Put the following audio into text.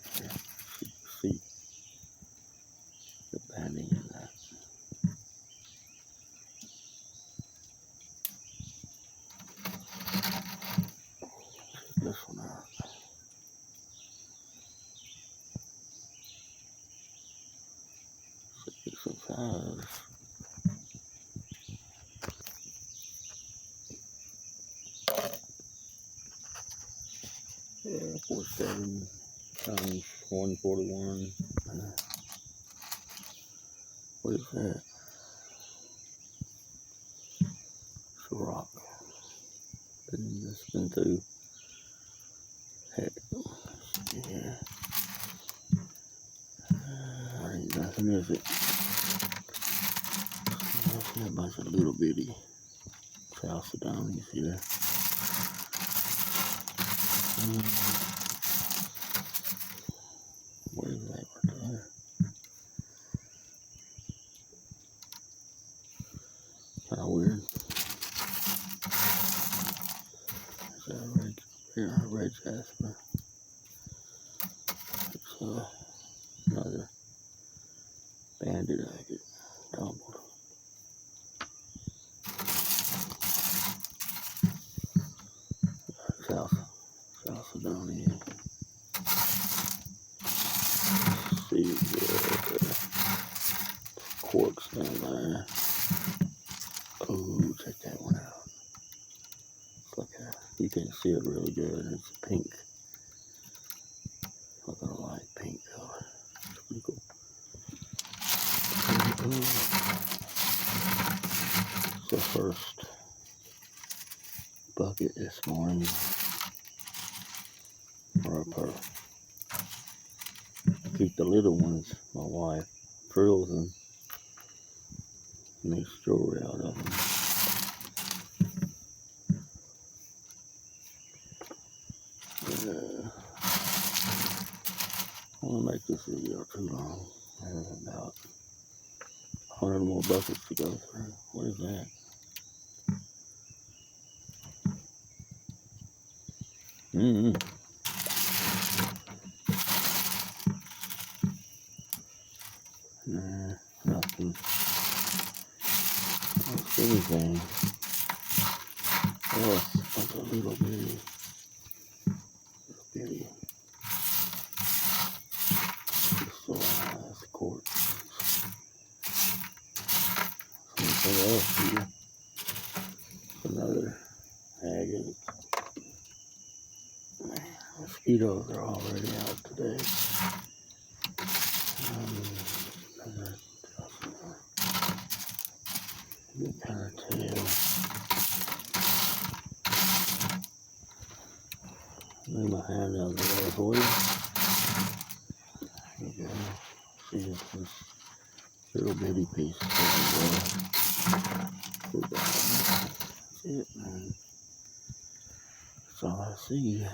back here. See the banding in that. Check this one out. Some size. Yeah, 47 times 141. What is that? It's a rock. It's been through. Heck, yeah. Ain't nothing, is it? I see a bunch of little bitty chalcedonies here. What is that right there? Kind of weird. Is that a red jasper? It's another banded agate tumbled. Chalcedony. See the quartz down there. Oh, check that one out. It's like you can see it really good. It's pink. Like a light pink color. It's pretty cool. It's the first bucket this morning. Or a pearl. Keep the little ones. My wife drills them. Makes jewelry out of them. I don't want to make this video too long. I have about 100 more buckets to go through. What is that? Nah, nothing. Not anything. Oh, it's a little bitty. Crystallized quartz. Something else here. Another agate. Mosquitoes are already out today. You can kind of tell. Move my hand out of the way for you. There you go. See this little bitty piece. That's it, man. That's all I see.